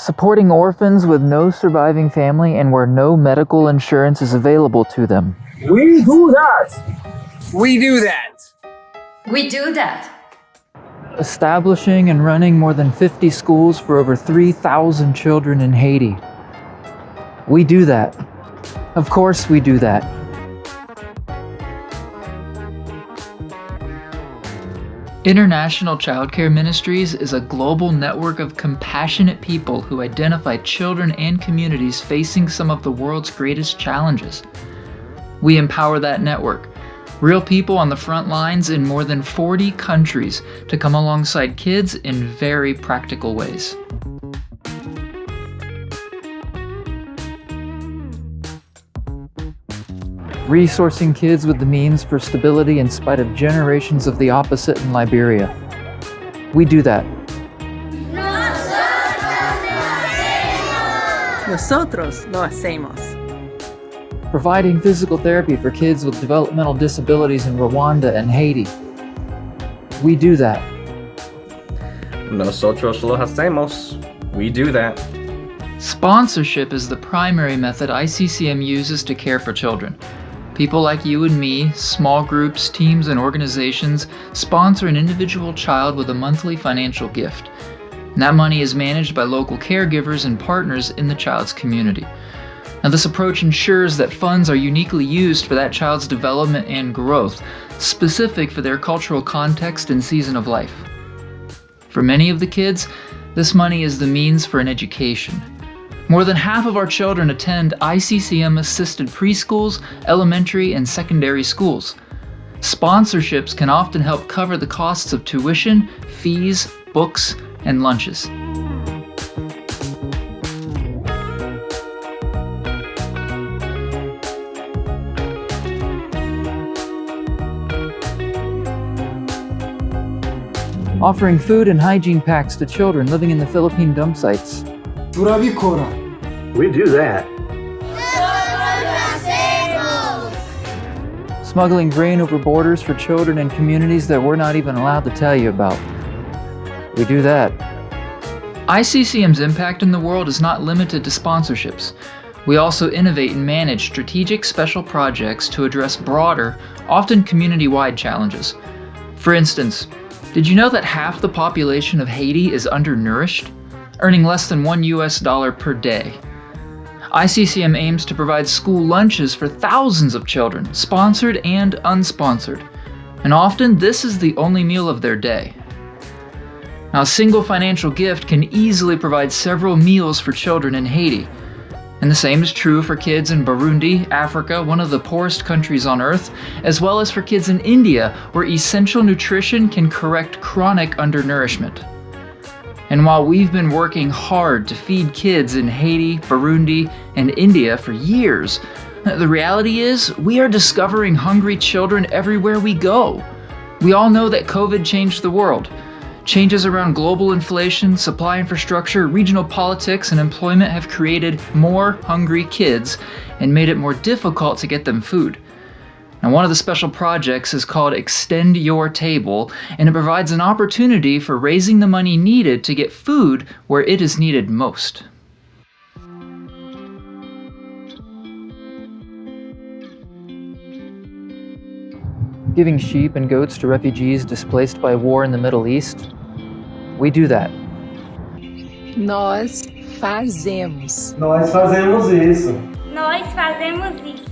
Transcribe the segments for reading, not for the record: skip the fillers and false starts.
Supporting orphans with no surviving family and where no medical insurance is available to them. We do that! We do that! We do that! Establishing and running more than 50 schools for over 3,000 children in Haiti. We do that. Of course we do that. International Childcare Ministries is a global network of compassionate people who identify children and communities facing some of the world's greatest challenges. We empower that network, real people on the front lines in more than 40 countries, to come alongside kids in very practical ways. Resourcing kids with the means for stability in spite of generations of the opposite in Liberia. We do that. Nosotros lo hacemos. Providing physical therapy for kids with developmental disabilities in Rwanda and Haiti. We do that. Nosotros lo hacemos. We do that. Sponsorship is the primary method ICCM uses to care for children. People like you and me, small groups, teams, and organizations sponsor an individual child with a monthly financial gift. And that money is managed by local caregivers and partners in the child's community. Now, this approach ensures that funds are uniquely used for that child's development and growth, specific for their cultural context and season of life. For many of the kids, this money is the means for an education. More than half of our children attend ICCM-assisted preschools, elementary, and secondary schools. Sponsorships can often help cover the costs of tuition, fees, books, and lunches. Offering food and hygiene packs to children living in the Philippine dump sites. We do that. Smuggling grain over borders for children in communities that we're not even allowed to tell you about. We do that. ICCM's impact in the world is not limited to sponsorships. We also innovate and manage strategic special projects to address broader, often community-wide challenges. For instance, did you know that half the population of Haiti is undernourished, earning less than $1 per day? ICCM aims to provide school lunches for thousands of children, sponsored and unsponsored, and often this is the only meal of their day. Now, a single financial gift can easily provide several meals for children in Haiti, and the same is true for kids in Burundi, Africa, one of the poorest countries on earth, as well as for kids in India, where essential nutrition can correct chronic undernourishment. And while we've been working hard to feed kids in Haiti, Burundi, and India for years, the reality is we are discovering hungry children everywhere we go. We all know that COVID changed the world. Changes around global inflation, supply infrastructure, regional politics, and employment have created more hungry kids and made it more difficult to get them food. Now, one of the special projects is called Extend Your Table, and it provides an opportunity for raising the money needed to get food where it is needed most. Giving sheep and goats to refugees displaced by war in the Middle East. We do that. Nós fazemos. Nós fazemos isso. Nós fazemos isso.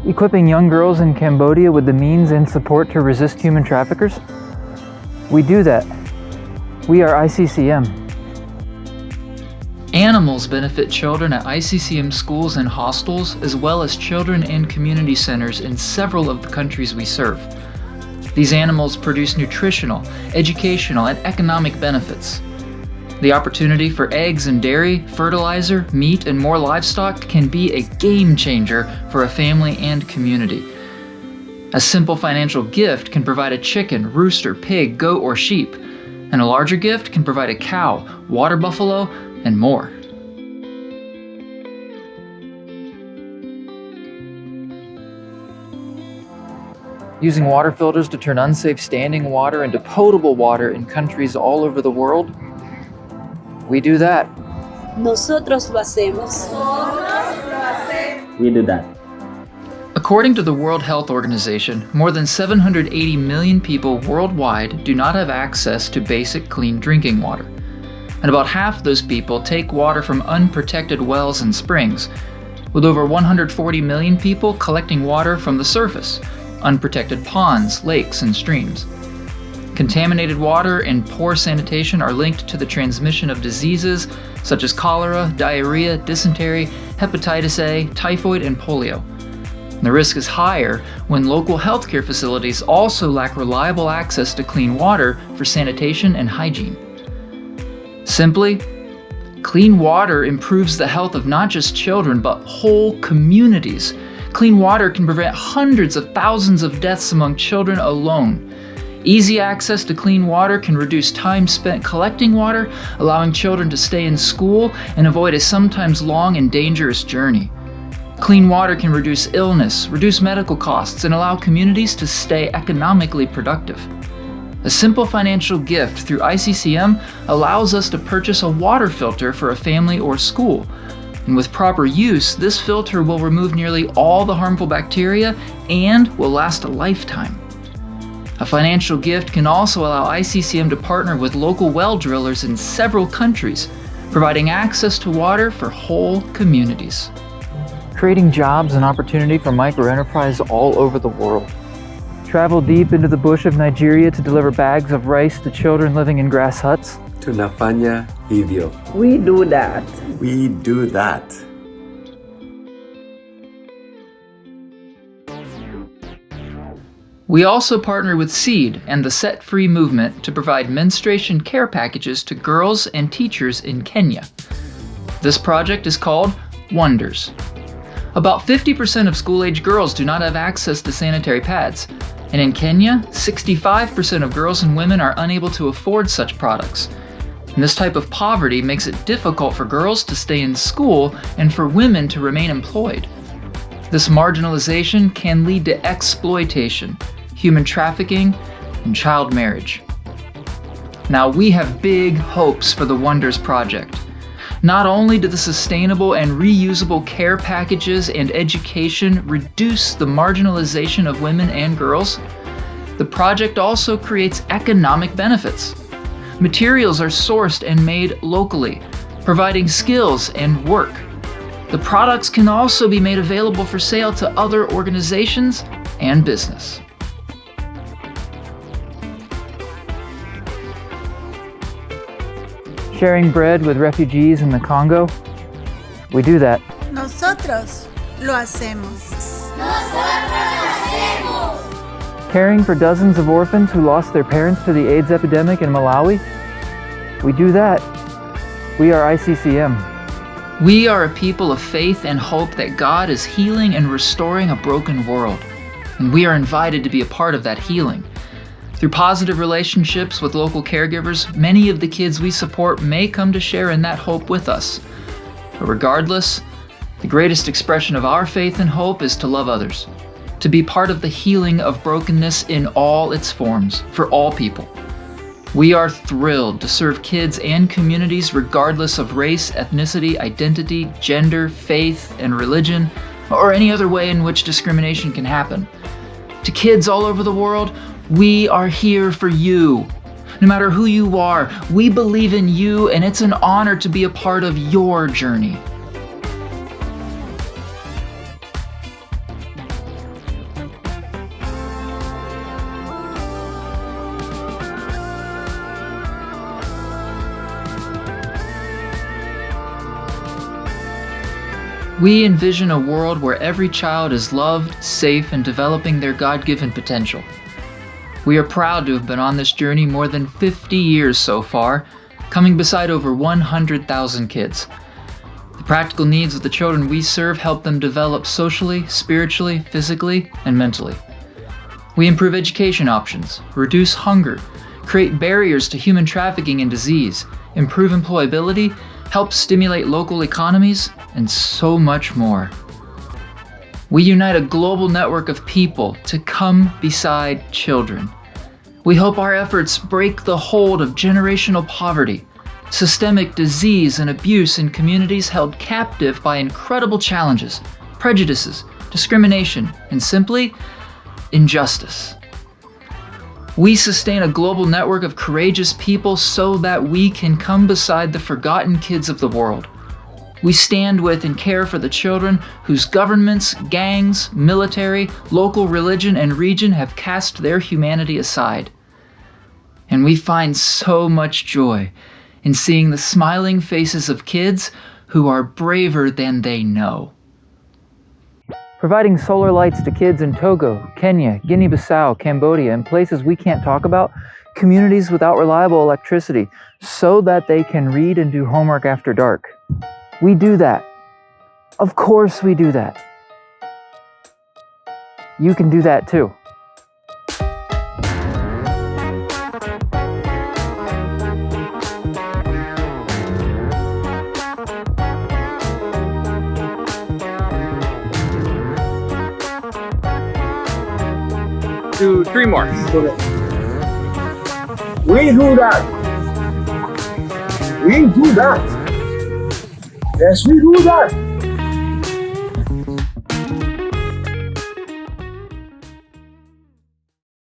Equipping young girls in Cambodia with the means and support to resist human traffickers? We do that. We are ICCM. Animals benefit children at ICCM schools and hostels, as well as children and community centers in several of the countries we serve. These animals produce nutritional, educational, and economic benefits. The opportunity for eggs and dairy, fertilizer, meat, and more livestock can be a game changer for a family and community. A simple financial gift can provide a chicken, rooster, pig, goat, or sheep, and a larger gift can provide a cow, water buffalo, and more. Using water filters to turn unsafe standing water into potable water in countries all over the world? We do that. Nosotros lo hacemos. We do that. According to the World Health Organization, more than 780 million people worldwide do not have access to basic clean drinking water. And about half those people take water from unprotected wells and springs, with over 140 million people collecting water from the surface, unprotected ponds, lakes, and streams. Contaminated water and poor sanitation are linked to the transmission of diseases such as cholera, diarrhea, dysentery, hepatitis A, typhoid, and polio. The risk is higher when local healthcare facilities also lack reliable access to clean water for sanitation and hygiene. Simply, clean water improves the health of not just children, but whole communities. Clean water can prevent hundreds of thousands of deaths among children alone. Easy access to clean water can reduce time spent collecting water, allowing children to stay in school and avoid a sometimes long and dangerous journey. Clean water can reduce illness, reduce medical costs, and allow communities to stay economically productive. A simple financial gift through iccm allows us to purchase a water filter for a family or school. And with proper use, this filter will remove nearly all the harmful bacteria and will last a lifetime. A financial gift can also allow iccm to partner with local well drillers in several countries, providing access to water for whole communities. Creating jobs and opportunity for microenterprise all over the world. Travel deep into the bush of Nigeria to deliver bags of rice to children living in grass huts. Tunafanya hivyo. We do that. We do that. We also partner with SEED and the Set Free movement to provide menstruation care packages to girls and teachers in Kenya. This project is called Wonders. About 50% of school-age girls do not have access to sanitary pads, and in Kenya, 65% of girls and women are unable to afford such products. And this type of poverty makes it difficult for girls to stay in school and for women to remain employed. This marginalization can lead to exploitation, human trafficking, and child marriage. Now, we have big hopes for the Wonders Project. Not only do the sustainable and reusable care packages and education reduce the marginalization of women and girls, the project also creates economic benefits. Materials are sourced and made locally, providing skills and work. The products can also be made available for sale to other organizations and business. Sharing bread with refugees in the Congo, we do that. Nosotros lo hacemos. Caring for dozens of orphans who lost their parents to the AIDS epidemic in Malawi, we do that. We are iccm. We are a people of faith and hope that God is healing and restoring a broken world, and we are invited to be a part of that healing. Through positive relationships with local caregivers, many of the kids we support may come to share in that hope with us. But regardless, the greatest expression of our faith and hope is to love others, to be part of the healing of brokenness in all its forms, for all people. We are thrilled to serve kids and communities regardless of race, ethnicity, identity, gender, faith, and religion, or any other way in which discrimination can happen. To kids all over the world, we are here for you. No matter who you are, we believe in you, and it's an honor to be a part of your journey. We envision a world where every child is loved, safe, and developing their God-given potential. We are proud to have been on this journey more than 50 years so far, coming beside over 100,000 kids. The practical needs of the children we serve help them develop socially, spiritually, physically, and mentally. We improve education options, reduce hunger, create barriers to human trafficking and disease, improve employability, help stimulate local economies, and so much more. We unite a global network of people to come beside children. We hope our efforts break the hold of generational poverty, systemic disease and abuse in communities held captive by incredible challenges, prejudices, discrimination, and simply, injustice. We sustain a global network of courageous people so that we can come beside the forgotten kids of the world. We stand with and care for the children whose governments, gangs, military, local religion, and region have cast their humanity aside. And we find so much joy in seeing the smiling faces of kids who are braver than they know. Providing solar lights to kids in Togo, Kenya, Guinea-Bissau, Cambodia, and places we can't talk about, communities without reliable electricity, so that they can read and do homework after dark. We do that. Of course we do that. You can do that too. Do 3 more. We do that. We do that. Yes, we do that.